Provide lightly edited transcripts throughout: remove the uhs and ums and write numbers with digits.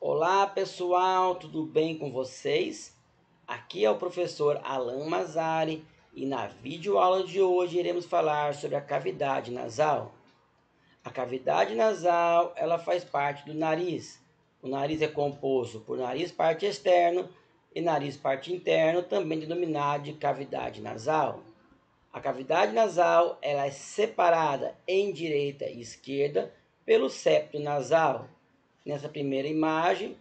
Olá pessoal, tudo bem com vocês? Aqui é o professor Alan Mazari e na videoaula de hoje iremos falar sobre a cavidade nasal. A cavidade nasal ela faz parte do nariz. O nariz é composto por nariz parte externo e nariz parte interno, também denominado de cavidade nasal. A cavidade nasal ela é separada em direita e esquerda pelo septo nasal. Nessa primeira imagem,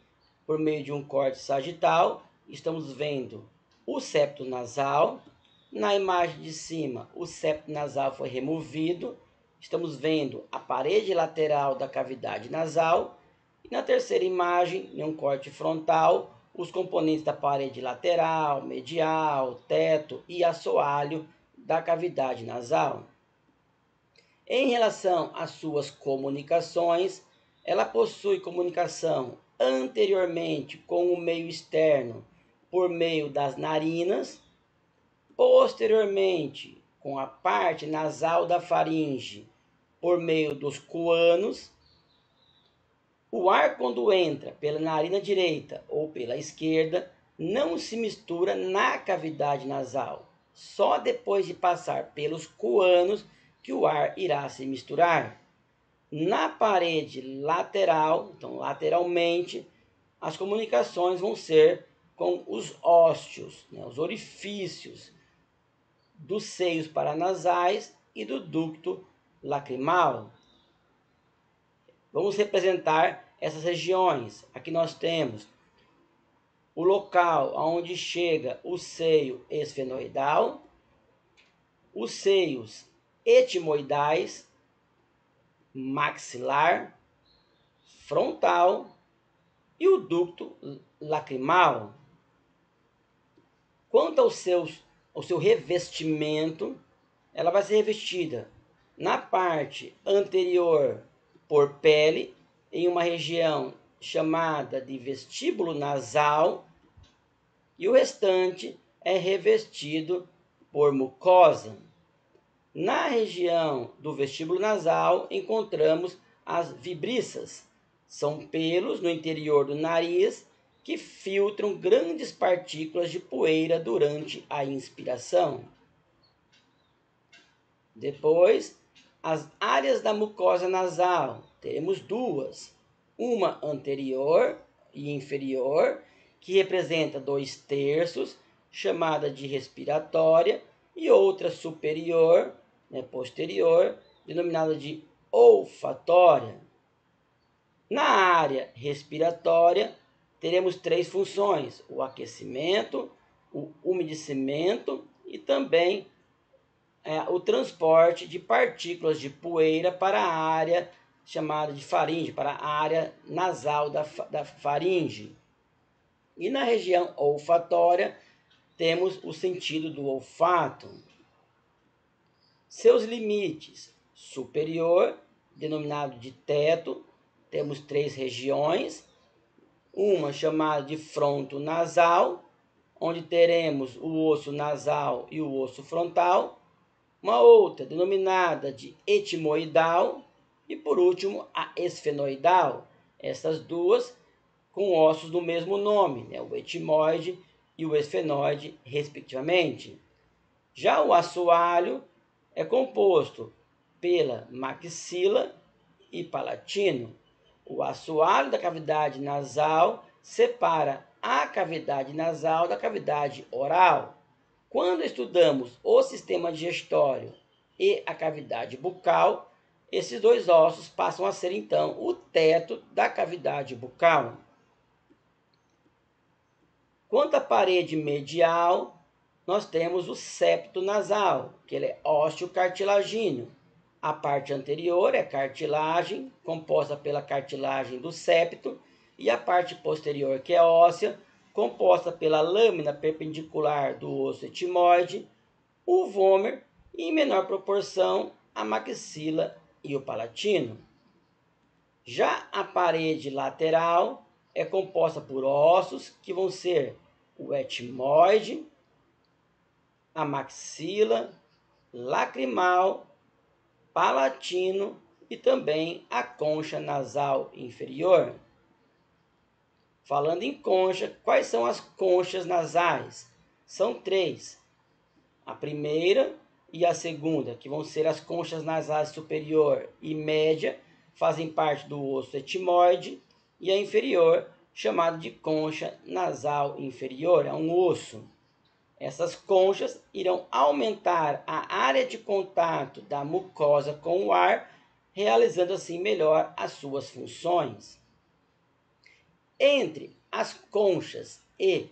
por meio de um corte sagital, estamos vendo o septo nasal. Na imagem de cima, o septo nasal foi removido. Estamos vendo a parede lateral da cavidade nasal. E na terceira imagem, em um corte frontal, os componentes da parede lateral, medial, teto e assoalho da cavidade nasal. Em relação às suas comunicações, ela possui comunicação anteriormente com o meio externo por meio das narinas, posteriormente com a parte nasal da faringe por meio dos coanos. O ar, quando entra pela narina direita ou pela esquerda, não se mistura na cavidade nasal. Só depois de passar pelos coanos que o ar irá se misturar. Na parede lateral, então lateralmente, as comunicações vão ser com os ósseos, os orifícios dos seios paranasais e do ducto lacrimal. Vamos representar essas regiões. Aqui nós temos o local onde chega o seio esfenoidal, os seios etimoidais, maxilar, frontal e o ducto lacrimal. Quanto ao seu revestimento, ela vai ser revestida na parte anterior por pele, em uma região chamada de vestíbulo nasal, e o restante é revestido por mucosa. Na região do vestíbulo nasal encontramos as vibriças. São pelos no interior do nariz que filtram grandes partículas de poeira durante a inspiração. Depois, as áreas da mucosa nasal. Temos duas. Uma anterior e inferior, que representa 2/3, chamada de respiratória, e outra superior, posterior, denominada de olfatória. Na área respiratória, teremos 3 funções: o aquecimento, o umedecimento e também o transporte de partículas de poeira para a área chamada de faringe, para a área nasal da faringe. E na região olfatória, temos o sentido do olfato. Seus limites: superior, denominado de teto, temos 3 regiões, uma chamada de fronto nasal, onde teremos o osso nasal e o osso frontal, uma outra denominada de etimoidal e por último a esfenoidal, essas duas com ossos do mesmo nome, o etimoide e o esfenoide, respectivamente. Já o assoalho é composto pela maxila e palatino. O assoalho da cavidade nasal separa a cavidade nasal da cavidade oral. Quando estudamos o sistema digestório e a cavidade bucal, esses 2 ossos passam a ser então o teto da cavidade bucal. Quanto à parede medial, nós temos o septo nasal, que ele é ósseo-cartilagíneo. A parte anterior é cartilagem, composta pela cartilagem do septo, e a parte posterior, que é óssea, composta pela lâmina perpendicular do osso etimoide, o vômer e, em menor proporção, a maxila e o palatino. Já a parede lateral é composta por ossos que vão ser o etimoide, a maxila, lacrimal, palatino e também a concha nasal inferior. falando em concha, quais são as conchas nasais? São 3. A primeira e a segunda, que vão ser as conchas nasais superior e média, fazem parte do osso etimoide, e a inferior, chamada de concha nasal inferior, é um osso. Essas conchas irão aumentar a área de contato da mucosa com o ar, realizando assim melhor as suas funções. Entre as conchas e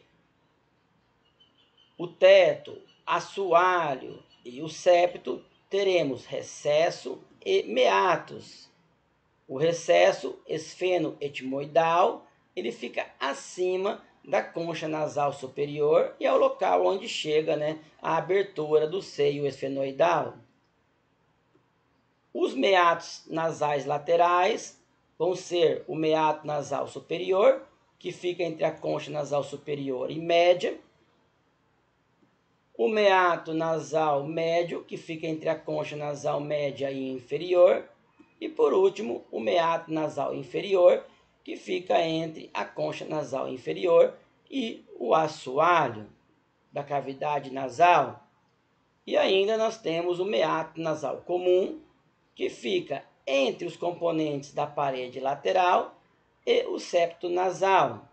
o teto, assoalho e o septo, teremos recesso e meatos. O recesso esfeno-etimoidal, ele fica acima da concha nasal superior e é o local onde chega, a abertura do seio esfenoidal. Os meatos nasais laterais vão ser o meato nasal superior, que fica entre a concha nasal superior e média, o meato nasal médio, que fica entre a concha nasal média e inferior, e por último, o meato nasal inferior, que fica entre a concha nasal inferior e o assoalho da cavidade nasal. E ainda nós temos o meato nasal comum, que fica entre os componentes da parede lateral e o septo nasal,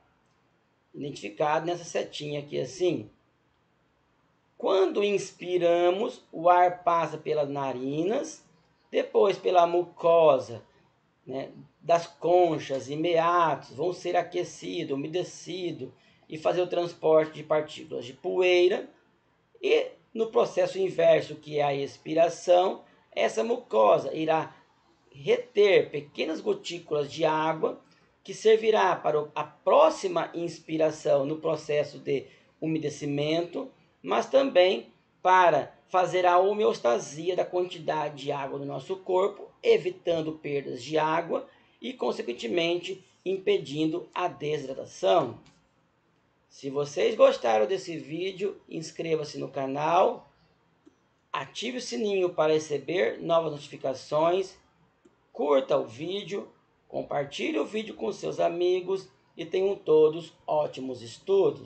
identificado nessa setinha aqui assim. Quando inspiramos, o ar passa pelas narinas, depois pela mucosa, das conchas e meatos, vão ser aquecido, umedecido e fazer o transporte de partículas de poeira. E no processo inverso, que é a expiração, essa mucosa irá reter pequenas gotículas de água, que servirá para a próxima inspiração no processo de umedecimento, mas também para fazer a homeostasia da quantidade de água no nosso corpo, evitando perdas de água e, consequentemente, impedindo a desidratação. Se vocês gostaram desse vídeo, inscreva-se no canal, ative o sininho para receber novas notificações, curta o vídeo, compartilhe o vídeo com seus amigos e tenham todos ótimos estudos.